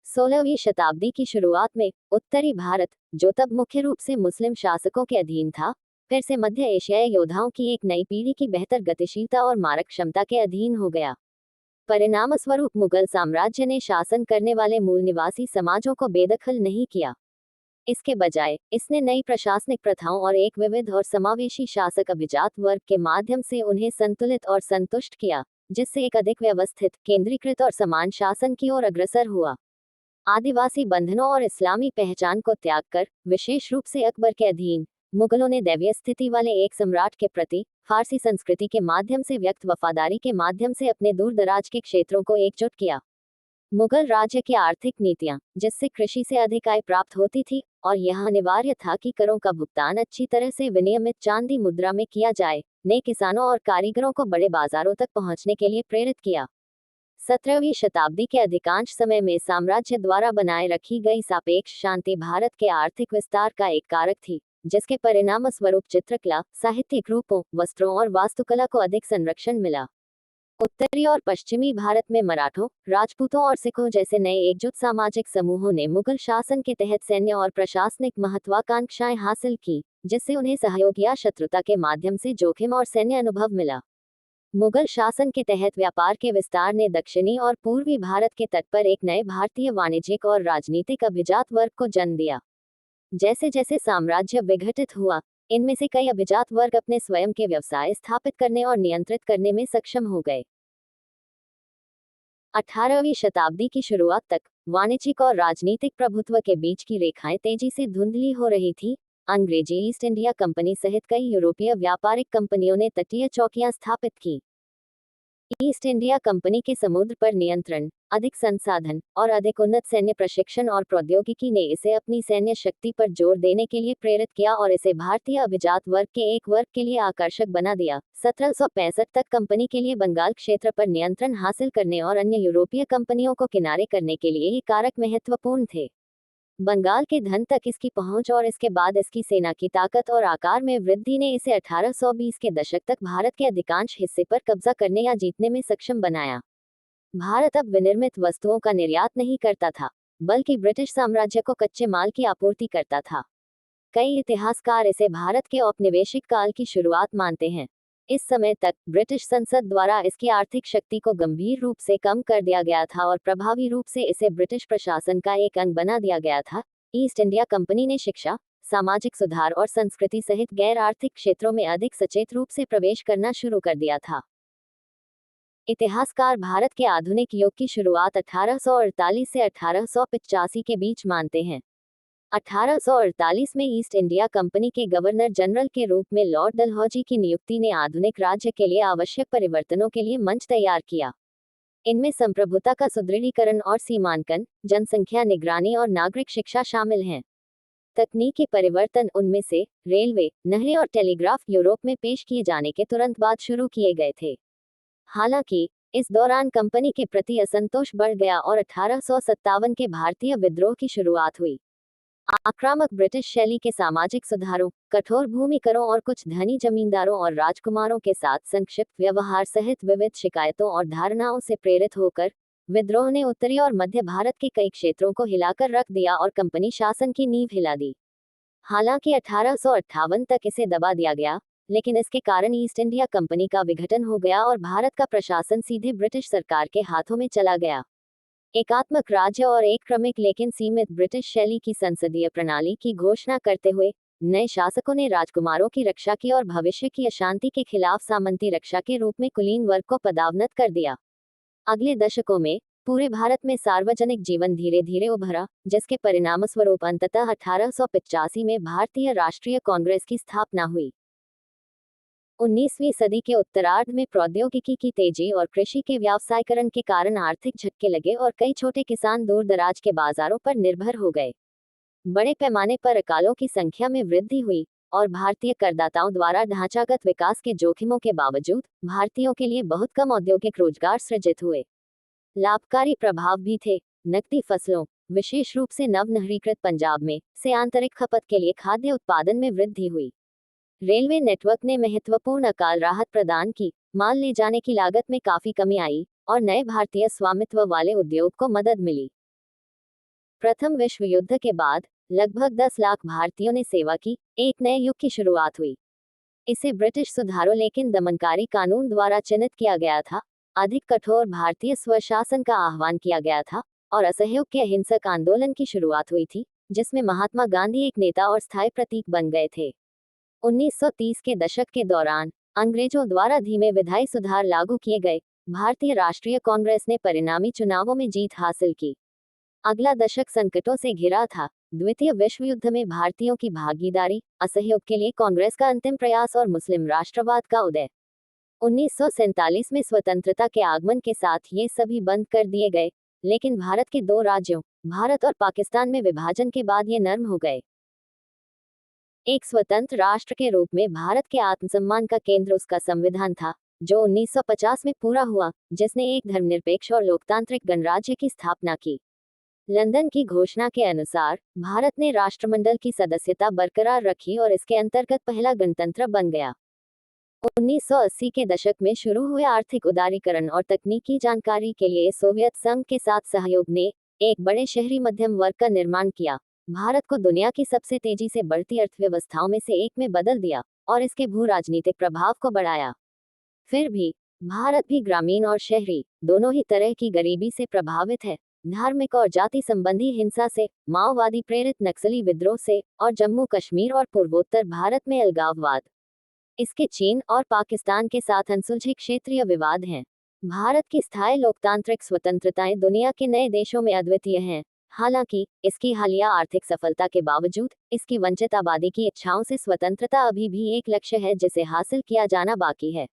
16वीं शताब्दी की शुरुआत में उत्तरी भारत, जो तब मुख्य रूप से मुस्लिम शासकों के अधीन था, फिर से मध्य एशियाई योद्धाओं की एक नई पीढ़ी की बेहतर गतिशीलता और मारक क्षमता के अधीन हो गया। परिणामस्वरूप मुगल साम्राज्य ने शासन करने वाले मूल निवासी समाजों को बेदखल नहीं किया। इसके बजाय इसने नई प्रशासनिक प्रथाओं और एक विविध और समावेशी शासक अभिजात वर्ग के माध्यम से उन्हें संतुलित और संतुष्ट किया, जिससे एक अधिक व्यवस्थित, केंद्रीकृत और समान शासन की ओर अग्रसर हुआ। आदिवासी बंधनों और इस्लामी पहचान को त्याग कर, विशेष रूप से अकबर के अधीन, मुगलों ने दैवीय स्थिति वाले एक सम्राट के प्रति फारसी संस्कृति के माध्यम से व्यक्त वफादारी के माध्यम से अपने दूर दराज के क्षेत्रों को एकजुट किया। मुगल राज्य की आर्थिक नीतियां, जिससे कृषि से अधिक आय प्राप्त होती थी, और यह अनिवार्य था कि करों का भुगतान अच्छी तरह से विनियमित चांदी मुद्रा में किया जाए, ने किसानों और कारीगरों को बड़े बाजारों तक पहुंचने के लिए प्रेरित किया। 17वीं शताब्दी के अधिकांश समय में साम्राज्य द्वारा बनाए रखी गई सापेक्ष शांति भारत के आर्थिक विस्तार का एक कारक थी, जिसके परिणामस्वरूप चित्रकला, साहित्यिक रूपों, वस्त्रों और वास्तुकला को अधिक संरक्षण मिला। उत्तरी और पश्चिमी भारत में मराठों, राजपूतों और सिखों जैसे नए एकजुट सामाजिक समूहों ने मुगल शासन के तहत सैन्य और प्रशासनिक महत्वाकांक्षाएं हासिल की, जिससे उन्हें सहयोग या शत्रुता के माध्यम से जोखिम और सैन्य अनुभव मिला। मुगल शासन के तहत व्यापार के विस्तार ने दक्षिणी और पूर्वी भारत के तट पर एक नए भारतीय वाणिज्यिक और राजनीतिक अभिजात वर्ग को जन्म दिया। जैसे जैसे साम्राज्य विघटित हुआ, इनमें से कई अभिजात वर्ग अपने स्वयं के व्यवसाय स्थापित करने और नियंत्रित करने में सक्षम हो गए। 18वीं शताब्दी की शुरुआत तक वाणिज्यिक और राजनीतिक प्रभुत्व के बीच की रेखाएं तेजी से धुंधली हो रही थी। अंग्रेजी ईस्ट इंडिया कंपनी सहित कई यूरोपीय व्यापारिक कंपनियों ने तटीय चौकियां स्थापित की। ईस्ट इंडिया कंपनी के समुद्र पर नियंत्रण, अधिक संसाधन और अधिक उन्नत सैन्य प्रशिक्षण और प्रौद्योगिकी ने इसे अपनी सैन्य शक्ति पर जोर देने के लिए प्रेरित किया और इसे भारतीय अभिजात वर्ग के एक वर्ग के लिए आकर्षक बना दिया। 1765 तक कंपनी के लिए बंगाल क्षेत्र पर नियंत्रण हासिल करने और अन्य यूरोपीय कंपनियों को किनारे करने के लिए ये कारक महत्वपूर्ण थे। बंगाल के धन तक इसकी पहुंच और इसके बाद इसकी सेना की ताकत और आकार में वृद्धि ने इसे 1820 के दशक तक भारत के अधिकांश हिस्से पर कब्जा करने या जीतने में सक्षम बनाया। भारत अब विनिर्मित वस्तुओं का निर्यात नहीं करता था, बल्कि ब्रिटिश साम्राज्य को कच्चे माल की आपूर्ति करता था। कई इतिहासकार इसे भारत के औपनिवेशिक काल की शुरुआत मानते हैं। इस समय तक ब्रिटिश संसद द्वारा इसकी आर्थिक शक्ति को गंभीर रूप से कम कर दिया गया था और प्रभावी रूप से इसे ब्रिटिश प्रशासन का एक अंग बना दिया गया था। ईस्ट इंडिया कंपनी ने शिक्षा, सामाजिक सुधार और संस्कृति सहित गैर आर्थिक क्षेत्रों में अधिक सचेत रूप से प्रवेश करना शुरू कर दिया था। इतिहासकार भारत के आधुनिक युग की शुरुआत 1848 से 1885 के बीच मानते हैं। 1848 में ईस्ट इंडिया कंपनी के गवर्नर जनरल के रूप में लॉर्ड डलहौजी की नियुक्ति ने आधुनिक राज्य के लिए आवश्यक परिवर्तनों के लिए मंच तैयार किया। इनमें संप्रभुता का सुदृढ़ीकरण और सीमांकन, जनसंख्या निगरानी और नागरिक शिक्षा शामिल हैं। तकनीकी परिवर्तन उनमें से रेलवे, नहरें और टेलीग्राफ यूरोप में पेश किए जाने के तुरंत बाद शुरू किए गए थे। हालांकि इस दौरान कंपनी के प्रति असंतोष बढ़ गया और 1857 के भारतीय विद्रोह की शुरुआत हुई। आक्रामक ब्रिटिश शैली के सामाजिक सुधारों, कठोर भूमि करों और कुछ धनी जमींदारों और राजकुमारों के साथ संक्षिप्त व्यवहार सहित विविध शिकायतों और धारणाओं से प्रेरित होकर विद्रोह ने उत्तरी और मध्य भारत के कई क्षेत्रों को हिलाकर रख दिया और कंपनी शासन की नींव हिला दी। हालांकि 1858 तक इसे दबा दिया गया, लेकिन इसके कारण ईस्ट इंडिया कंपनी का विघटन हो गया और भारत का प्रशासन सीधे ब्रिटिश सरकार के हाथों में चला गया। एकात्मक राज्य और एक क्रमिक लेकिन सीमित ब्रिटिश शैली की संसदीय प्रणाली की घोषणा करते हुए नए शासकों ने राजकुमारों की रक्षा की और भविष्य की अशांति के खिलाफ सामंती रक्षा के रूप में कुलीन वर्ग को पदावनत कर दिया। अगले दशकों में पूरे भारत में सार्वजनिक जीवन धीरे धीरे उभरा, जिसके परिणामस्वरूप अंततः 1885 में भारतीय राष्ट्रीय कांग्रेस की स्थापना हुई। 19वीं सदी के उत्तरार्ध में प्रौद्योगिकी की तेजी और कृषि के व्यावसायीकरण के कारण आर्थिक झटके लगे और कई छोटे किसान दूर दराज के बाजारों पर निर्भर हो गए। बड़े पैमाने पर अकालों की संख्या में वृद्धि हुई और भारतीय करदाताओं द्वारा ढांचागत विकास के जोखिमों के बावजूद भारतीयों के लिए बहुत कम औद्योगिक रोजगार सृजित हुए। लाभकारी प्रभाव भी थे। नकदी फसलों, विशेष रूप से नवनहरीकृत पंजाब में से आंतरिक खपत के लिए खाद्य उत्पादन में वृद्धि हुई। रेलवे नेटवर्क ने महत्वपूर्ण अकाल राहत प्रदान की, माल ले जाने की लागत में काफी कमी आई और नए भारतीय स्वामित्व वाले उद्योग को मदद मिली। प्रथम विश्व युद्ध के बाद लगभग 10 लाख भारतीयों ने सेवा की, एक नए युग की शुरुआत हुई। इसे ब्रिटिश सुधारों लेकिन दमनकारी कानून द्वारा चिन्हित किया गया था। अधिक कठोर भारतीय स्वशासन का आह्वान किया गया था और असहयोग के अहिंसक आंदोलन की शुरुआत हुई थी, जिसमें महात्मा गांधी एक नेता और स्थायी प्रतीक बन गए थे। 1930 के दशक के दौरान अंग्रेजों द्वारा धीमे विधायी सुधार लागू किए गए। भारतीय राष्ट्रीय कांग्रेस ने परिणामी चुनावों में जीत हासिल की। अगला दशक संकटों से घिरा था। द्वितीय विश्व युद्ध में भारतीयों की भागीदारी, असहयोग के लिए कांग्रेस का अंतिम प्रयास और मुस्लिम राष्ट्रवाद का उदय। 1947 में स्वतंत्रता के आगमन के साथ ये सभी बंद कर दिए गए, लेकिन भारत के दो राज्यों, भारत और पाकिस्तान में विभाजन के बाद ये नरम हो गए। एक स्वतंत्र राष्ट्र के रूप में भारत के आत्मसम्मान का केंद्र उसका संविधान था, जो 1950 में पूरा हुआ, जिसने एक धर्मनिरपेक्ष और लोकतांत्रिक गणराज्य की स्थापना की। लंदन की घोषणा के अनुसार भारत ने राष्ट्रमंडल की सदस्यता बरकरार रखी और इसके अंतर्गत पहला गणतंत्र बन गया। 1980 के दशक में शुरू हुए आर्थिक उदारीकरण और तकनीकी जानकारी के लिए सोवियत संघ के साथ सहयोग ने एक बड़े शहरी मध्यम वर्ग का निर्माण किया, भारत को दुनिया की सबसे तेजी से बढ़ती अर्थव्यवस्थाओं में से एक में बदल दिया और इसके भू राजनीतिक प्रभाव को बढ़ाया। फिर भी भारत भी ग्रामीण और शहरी दोनों ही तरह की गरीबी से प्रभावित है। धार्मिक और जाति संबंधी हिंसा से, माओवादी प्रेरित नक्सली विद्रोह से और जम्मू कश्मीर और पूर्वोत्तर भारत में अलगाववाद। इसके चीन और पाकिस्तान के साथ अनसुलझे क्षेत्रीय विवाद हैं। भारत की स्थायी लोकतांत्रिक स्वतंत्रताएं दुनिया के नए देशों में अद्वितीय हैं। हालांकि इसकी हालिया आर्थिक सफलता के बावजूद इसकी वंचित आबादी की इच्छाओं से स्वतंत्रता अभी भी एक लक्ष्य है जिसे हासिल किया जाना बाकी है।